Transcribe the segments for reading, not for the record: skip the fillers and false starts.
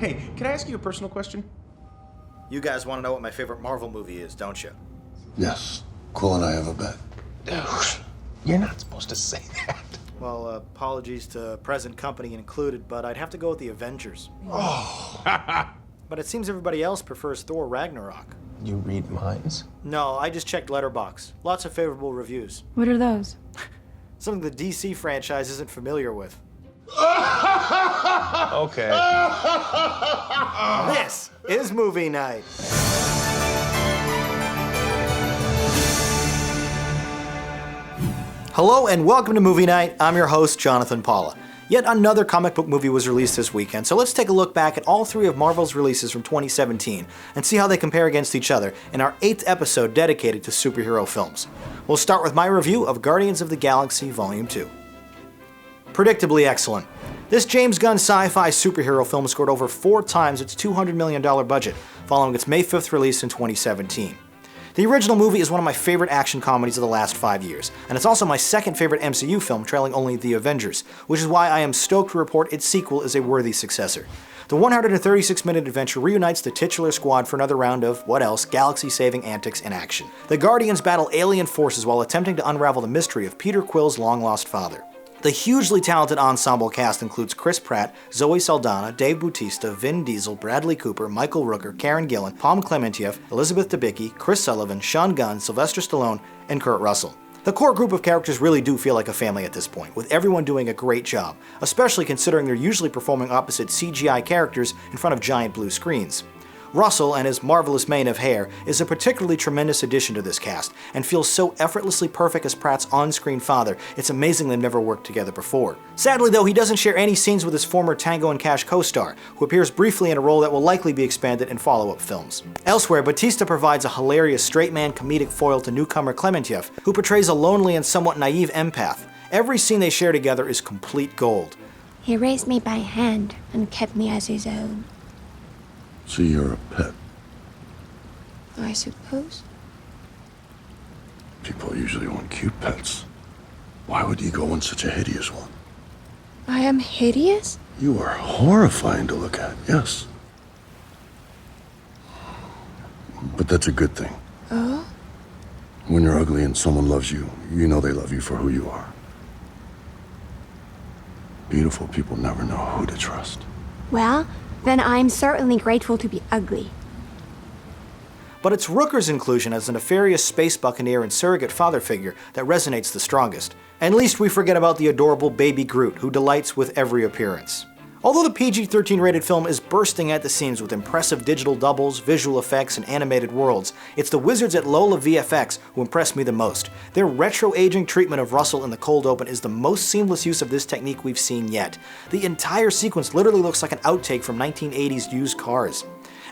Hey, can I ask you a personal question? You guys want to know what my favorite Marvel movie is, don't you? Yes. Quill and I have a bet. Dude, you're not supposed to say that. Well, apologies to present company included, but I'd have to go with the Avengers. Oh. But it seems everybody else prefers Thor Ragnarok. You read minds? No, I just checked Letterboxd. Lots of favorable reviews. What are those? Something the DC franchise isn't familiar with. Okay. This is Movie Night. Hello and welcome to Movie Night. I'm your host, Jonathan Paula. Yet another comic book movie was released this weekend, so let's take a look back at all three of Marvel's releases from 2017 and see how they compare against each other in our 8th episode dedicated to superhero films. We'll start with my review of Guardians of the Galaxy Volume 2. Predictably excellent. This James Gunn sci-fi superhero film scored over 4 times its $200 million budget, following its May 5th release in 2017. The original movie is one of my favorite action comedies of the last 5 years, and it's also my second favorite MCU film, trailing only The Avengers, which is why I am stoked to report its sequel is a worthy successor. The 136-minute adventure reunites the titular squad for another round of, what else, galaxy-saving antics in action. The Guardians battle alien forces while attempting to unravel the mystery of Peter Quill's long-lost father. The hugely talented ensemble cast includes Chris Pratt, Zoe Saldana, Dave Bautista, Vin Diesel, Bradley Cooper, Michael Rooker, Karen Gillan, Palm Clementieff, Elizabeth Debicki, Chris Sullivan, Sean Gunn, Sylvester Stallone, and Kurt Russell. The core group of characters really do feel like a family at this point, with everyone doing a great job, especially considering they're usually performing opposite CGI characters in front of giant blue screens. Russell and his marvelous mane of hair is a particularly tremendous addition to this cast, and feels so effortlessly perfect as Pratt's on-screen father, it's amazing they've never worked together before. Sadly though, he doesn't share any scenes with his former Tango and Cash co-star, who appears briefly in a role that will likely be expanded in follow-up films. Elsewhere, Bautista provides a hilarious straight-man comedic foil to newcomer Clementieff, who portrays a lonely and somewhat naive empath. Every scene they share together is complete gold. He raised me by hand and kept me as his own. So you're a pet. I suppose. People usually want cute pets. Why would you go on such a hideous one? I am hideous? You are horrifying to look at, yes. But that's a good thing. Oh? When you're ugly and someone loves you, you know they love you for who you are. Beautiful people never know who to trust. Well, then I'm certainly grateful to be ugly. But it's Rooker's inclusion as a nefarious space buccaneer and surrogate father figure that resonates the strongest. And least we forget about the adorable baby Groot, who delights with every appearance. Although the PG-13 rated film is bursting at the seams with impressive digital doubles, visual effects, and animated worlds, it's the wizards at Lola VFX who impress me the most. Their retro-aging treatment of Russell in the cold open is the most seamless use of this technique we've seen yet. The entire sequence literally looks like an outtake from 1980s used cars.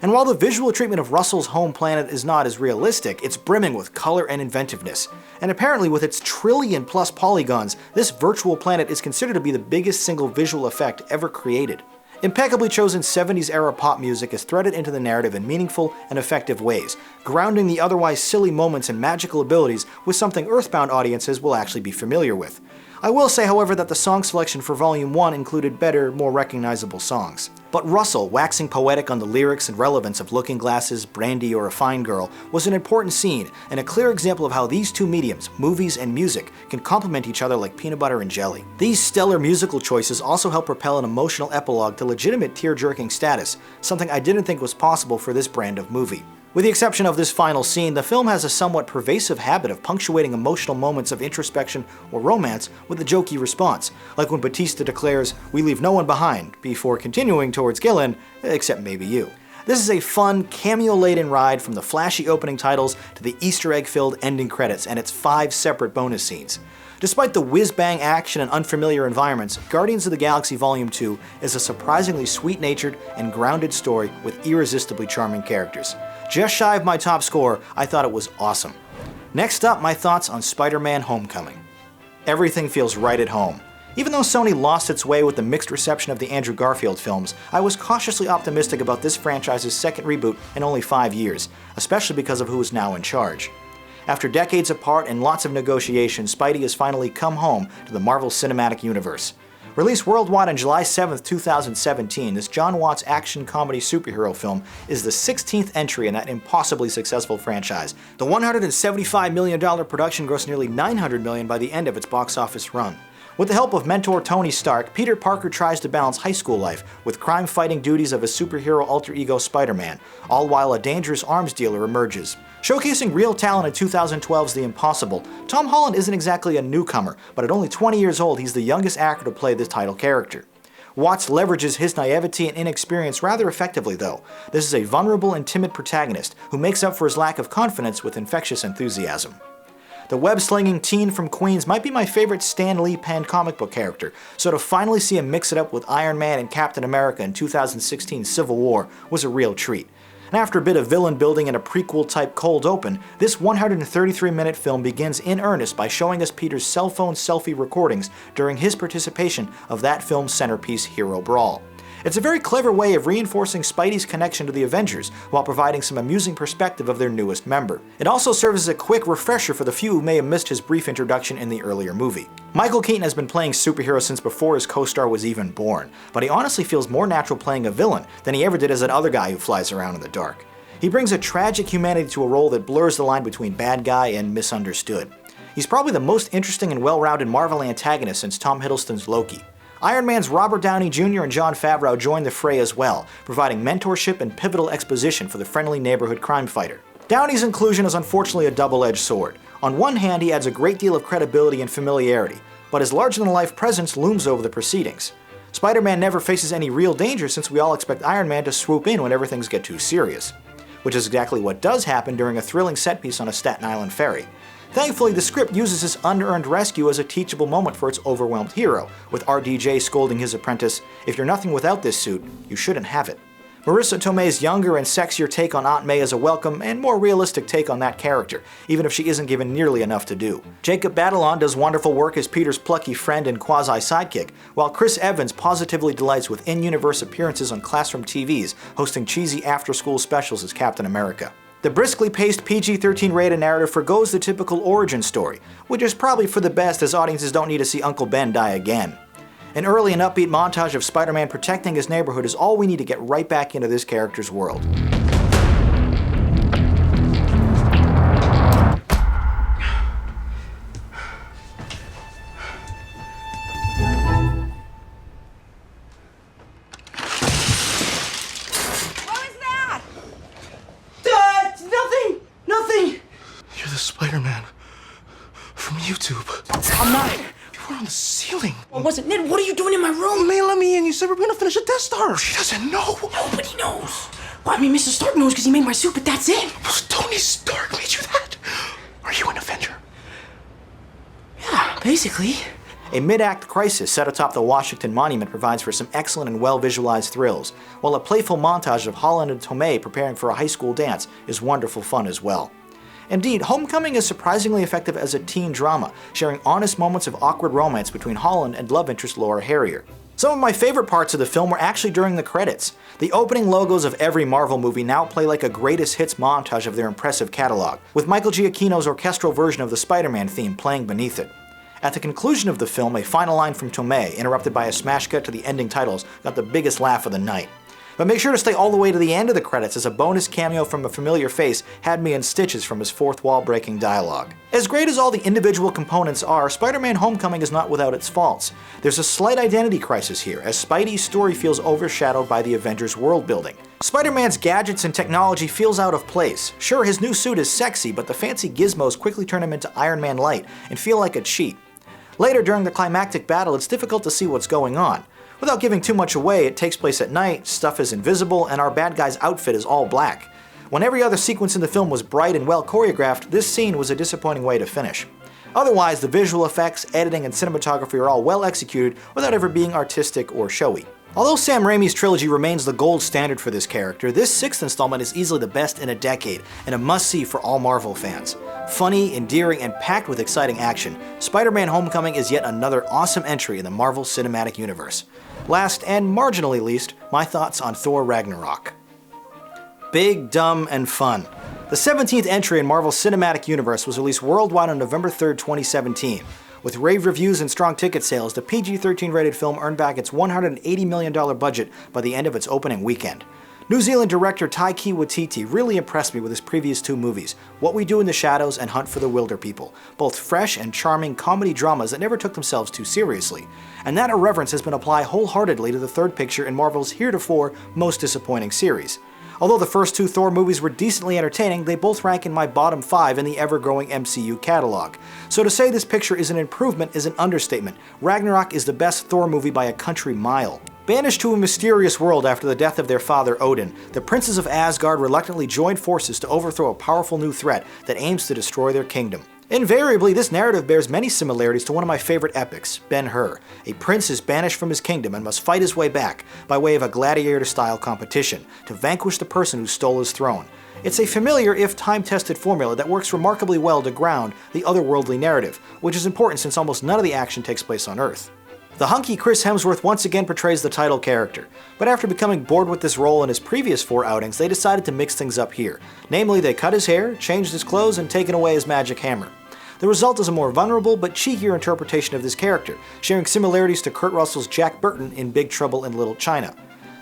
And while the visual treatment of Russell's home planet is not as realistic, it's brimming with color and inventiveness. And apparently with its trillion-plus polygons, this virtual planet is considered to be the biggest single visual effect ever created. Impeccably chosen 70s-era pop music is threaded into the narrative in meaningful and effective ways, grounding the otherwise silly moments and magical abilities with something Earthbound audiences will actually be familiar with. I will say, however, that the song selection for Volume 1 included better, more recognizable songs. But Russell, waxing poetic on the lyrics and relevance of Looking Glasses, Brandy, or A Fine Girl, was an important scene, and a clear example of how these two mediums, movies and music, can complement each other like peanut butter and jelly. These stellar musical choices also help propel an emotional epilogue to legitimate tear-jerking status, something I didn't think was possible for this brand of movie. With the exception of this final scene, the film has a somewhat pervasive habit of punctuating emotional moments of introspection or romance with a jokey response, like when Bautista declares, "We leave no one behind," before continuing towards Gillen, except maybe you. This is a fun, cameo-laden ride from the flashy opening titles to the Easter egg-filled ending credits and its 5 separate bonus scenes. Despite the whiz-bang action and unfamiliar environments, Guardians of the Galaxy Volume 2 is a surprisingly sweet-natured and grounded story with irresistibly charming characters. Just shy of my top score, I thought it was awesome. Next up, my thoughts on Spider-Man: Homecoming. Everything feels right at home. Even though Sony lost its way with the mixed reception of the Andrew Garfield films, I was cautiously optimistic about this franchise's second reboot in only 5 years, especially because of who is now in charge. After decades apart and lots of negotiation, Spidey has finally come home to the Marvel Cinematic Universe. Released worldwide on July 7, 2017, this Jon Watts action comedy superhero film is the 16th entry in that impossibly successful franchise. The $175 million production grossed nearly $900 million by the end of its box office run. With the help of mentor Tony Stark, Peter Parker tries to balance high school life with crime-fighting duties of his superhero alter ego Spider-Man, all while a dangerous arms dealer emerges. Showcasing real talent in 2012's The Impossible, Tom Holland isn't exactly a newcomer, but at only 20 years old he's the youngest actor to play the title character. Watts leverages his naivety and inexperience rather effectively though. This is a vulnerable and timid protagonist who makes up for his lack of confidence with infectious enthusiasm. The web-slinging teen from Queens might be my favorite Stan Lee penned comic book character, so to finally see him mix it up with Iron Man and Captain America in 2016's Civil War was a real treat. And after a bit of villain building and a prequel-type cold open, this 133-minute film begins in earnest by showing us Peter's cell phone selfie recordings during his participation of that film's centerpiece Hero Brawl. It's a very clever way of reinforcing Spidey's connection to the Avengers while providing some amusing perspective of their newest member. It also serves as a quick refresher for the few who may have missed his brief introduction in the earlier movie. Michael Keaton has been playing superheroes since before his co-star was even born, but he honestly feels more natural playing a villain than he ever did as that other guy who flies around in the dark. He brings a tragic humanity to a role that blurs the line between bad guy and misunderstood. He's probably the most interesting and well-rounded Marvel antagonist since Tom Hiddleston's Loki. Iron Man's Robert Downey Jr. and Jon Favreau joined the fray as well, providing mentorship and pivotal exposition for the friendly neighborhood crime fighter. Downey's inclusion is unfortunately a double-edged sword. On one hand, he adds a great deal of credibility and familiarity, but his larger-than-life presence looms over the proceedings. Spider-Man never faces any real danger since we all expect Iron Man to swoop in whenever things get too serious, which is exactly what does happen during a thrilling set piece on a Staten Island ferry. Thankfully, the script uses this unearned rescue as a teachable moment for its overwhelmed hero, with RDJ scolding his apprentice, "If you're nothing without this suit, you shouldn't have it." Marissa Tomei's younger and sexier take on Aunt May is a welcome and more realistic take on that character, even if she isn't given nearly enough to do. Jacob Batalon does wonderful work as Peter's plucky friend and quasi-sidekick, while Chris Evans positively delights with in-universe appearances on Classroom TVs, hosting cheesy after-school specials as Captain America. The briskly paced PG-13 rated narrative forgoes the typical origin story, which is probably for the best as audiences don't need to see Uncle Ben die again. An early and upbeat montage of Spider-Man protecting his neighborhood is all we need to get right back into this character's world. You're the Spider-Man from YouTube. I'm not. You were on the ceiling. I wasn't. Ned, what are you doing in my room? May let me in. You said we're gonna finish a Death Star. She doesn't know. Nobody knows. Well, I mean, Mr. Stark knows because he made my suit, but that's it. Well, Tony Stark made you that. Are you an Avenger? Yeah, basically. A mid-act crisis set atop the Washington Monument provides for some excellent and well-visualized thrills, while a playful montage of Holland and Tomei preparing for a high school dance is wonderful fun as well. Indeed, Homecoming is surprisingly effective as a teen drama, sharing honest moments of awkward romance between Holland and love interest Laura Harrier. Some of my favorite parts of the film were actually during the credits. The opening logos of every Marvel movie now play like a greatest hits montage of their impressive catalog, with Michael Giacchino's orchestral version of the Spider-Man theme playing beneath it. At the conclusion of the film, a final line from Tomei, interrupted by a smash cut to the ending titles, got the biggest laugh of the night. But make sure to stay all the way to the end of the credits as a bonus cameo from a familiar face had me in stitches from his fourth wall breaking dialogue. As great as all the individual components are, Spider-Man Homecoming is not without its faults. There's a slight identity crisis here, as Spidey's story feels overshadowed by the Avengers world building. Spider-Man's gadgets and technology feels out of place. Sure, his new suit is sexy, but the fancy gizmos quickly turn him into Iron Man Light and feel like a cheat. Later during the climactic battle, it's difficult to see what's going on. Without giving too much away, it takes place at night, stuff is invisible, and our bad guy's outfit is all black. When every other sequence in the film was bright and well choreographed, this scene was a disappointing way to finish. Otherwise, the visual effects, editing, and cinematography are all well executed without ever being artistic or showy. Although Sam Raimi's trilogy remains the gold standard for this character, this sixth installment is easily the best in a decade and a must-see for all Marvel fans. Funny, endearing, and packed with exciting action, Spider-Man Homecoming is yet another awesome entry in the Marvel Cinematic Universe. Last, and marginally least, my thoughts on Thor Ragnarok. Big, dumb, and fun. The 17th entry in Marvel's Cinematic Universe was released worldwide on November 3rd, 2017. With rave reviews and strong ticket sales, the PG-13 rated film earned back its $180 million budget by the end of its opening weekend. New Zealand director Taika Waititi really impressed me with his previous two movies, What We Do in the Shadows and Hunt for the Wilder People, both fresh and charming comedy dramas that never took themselves too seriously. And that irreverence has been applied wholeheartedly to the third picture in Marvel's heretofore most disappointing series. Although the first two Thor movies were decently entertaining, they both rank in my bottom 5 in the ever-growing MCU catalog. So to say this picture is an improvement is an understatement. Ragnarok is the best Thor movie by a country mile. Banished to a mysterious world after the death of their father Odin, the princes of Asgard reluctantly joined forces to overthrow a powerful new threat that aims to destroy their kingdom. Invariably, this narrative bears many similarities to one of my favorite epics, Ben-Hur. A prince is banished from his kingdom and must fight his way back by way of a gladiator-style competition to vanquish the person who stole his throne. It's a familiar, if time-tested formula that works remarkably well to ground the otherworldly narrative, which is important since almost none of the action takes place on Earth. The hunky Chris Hemsworth once again portrays the title character, but after becoming bored with this role in his previous 4 outings, they decided to mix things up here. Namely, they cut his hair, changed his clothes, and taken away his magic hammer. The result is a more vulnerable but cheekier interpretation of this character, sharing similarities to Kurt Russell's Jack Burton in Big Trouble in Little China.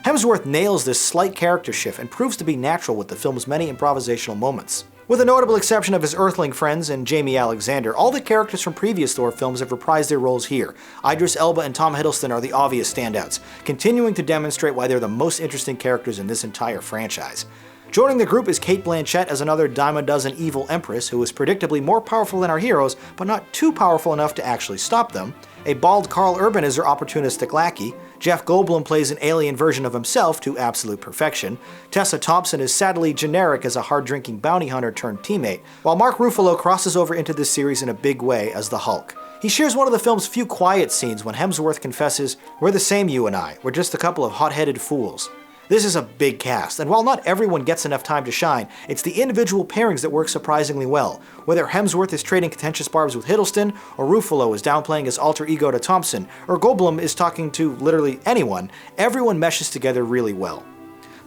Hemsworth nails this slight character shift and proves to be natural with the film's many improvisational moments. With the notable exception of his Earthling friends and Jamie Alexander, all the characters from previous Thor films have reprised their roles here. Idris Elba and Tom Hiddleston are the obvious standouts, continuing to demonstrate why they're the most interesting characters in this entire franchise. Joining the group is Cate Blanchett as another dime a dozen evil empress who is predictably more powerful than our heroes, but not too powerful enough to actually stop them. A bald Karl Urban is her opportunistic lackey. Jeff Goldblum plays an alien version of himself to absolute perfection. Tessa Thompson is sadly generic as a hard-drinking bounty hunter turned teammate, while Mark Ruffalo crosses over into this series in a big way as the Hulk. He shares one of the film's few quiet scenes when Hemsworth confesses, "We're the same, you and I. We're just a couple of hot-headed fools." This is a big cast, and while not everyone gets enough time to shine, it's the individual pairings that work surprisingly well. Whether Hemsworth is trading contentious barbs with Hiddleston, or Ruffalo is downplaying his alter ego to Thompson, or Goldblum is talking to literally anyone, everyone meshes together really well.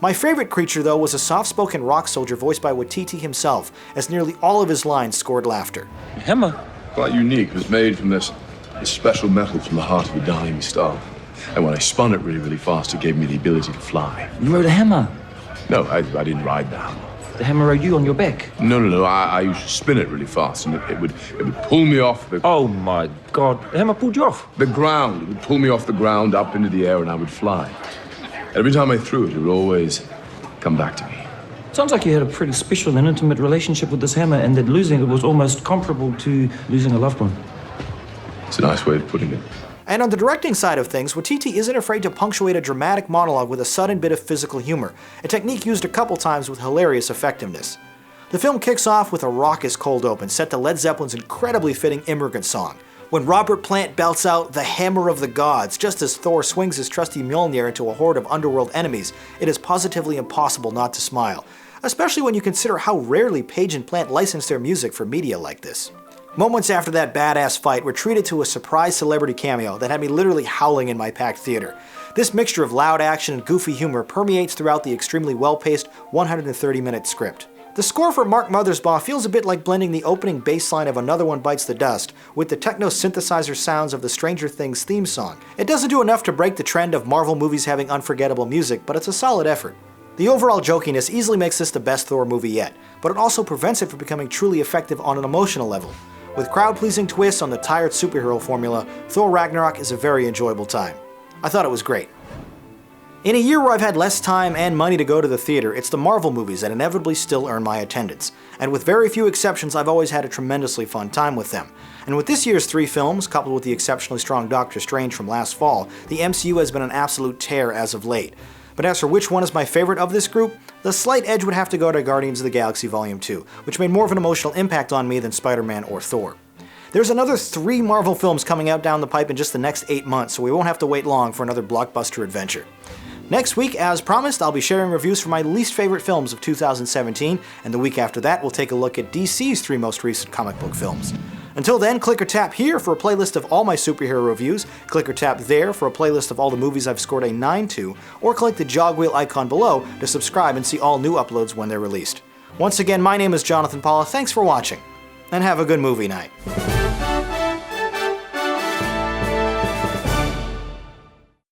My favorite creature, though, was a soft-spoken rock soldier voiced by Waititi himself, as nearly all of his lines scored laughter. Hammer. Quite unique. It was made from this special metal from the heart of a dying star. And when I spun it really, really fast, it gave me the ability to fly. You rode a hammer. No, I didn't ride the hammer. The hammer rode you on your back. No. I used to spin it really fast, and it would pull me off Oh my God. The hammer pulled you off. the ground. It would pull me off the ground up into the air, and I would fly. Every time I threw it, it would always come back to me. Sounds like you had a pretty special and intimate relationship with this hammer, and that losing it was almost comparable to losing a loved one. It's a nice way of putting it. And on the directing side of things, Waititi isn't afraid to punctuate a dramatic monologue with a sudden bit of physical humor, a technique used a couple times with hilarious effectiveness. The film kicks off with a raucous cold open set to Led Zeppelin's incredibly fitting Immigrant Song. When Robert Plant belts out the Hammer of the Gods just as Thor swings his trusty Mjolnir into a horde of underworld enemies, it is positively impossible not to smile, especially when you consider how rarely Page and Plant license their music for media like this. Moments after that badass fight, we're treated to a surprise celebrity cameo that had me literally howling in my packed theater. This mixture of loud action and goofy humor permeates throughout the extremely well-paced 130-minute script. The score for Mark Mothersbaugh feels a bit like blending the opening bass line of Another One Bites the Dust with the techno synthesizer sounds of the Stranger Things theme song. It doesn't do enough to break the trend of Marvel movies having unforgettable music, but it's a solid effort. The overall jokiness easily makes this the best Thor movie yet, but it also prevents it from becoming truly effective on an emotional level. With crowd-pleasing twists on the tired superhero formula, Thor Ragnarok is a very enjoyable time. I thought it was great. In a year where I've had less time and money to go to the theater, it's the Marvel movies that inevitably still earn my attendance. And with very few exceptions, I've always had a tremendously fun time with them. And with this year's 3 films, coupled with the exceptionally strong Doctor Strange from last fall, the MCU has been an absolute tear as of late. But as for which one is my favorite of this group, the slight edge would have to go to Guardians of the Galaxy Volume 2, which made more of an emotional impact on me than Spider-Man or Thor. There's another 3 Marvel films coming out down the pipe in just the next 8 months, so we won't have to wait long for another blockbuster adventure. Next week, as promised, I'll be sharing reviews for my least favorite films of 2017, and the week after that, we'll take a look at DC's 3 most recent comic book films. Until then, click or tap here for a playlist of all my superhero reviews, click or tap there for a playlist of all the movies I've scored a 9 to, or click the jog wheel icon below to subscribe and see all new uploads when they're released. Once again, my name is Jonathan Paula, thanks for watching, and have a good movie night.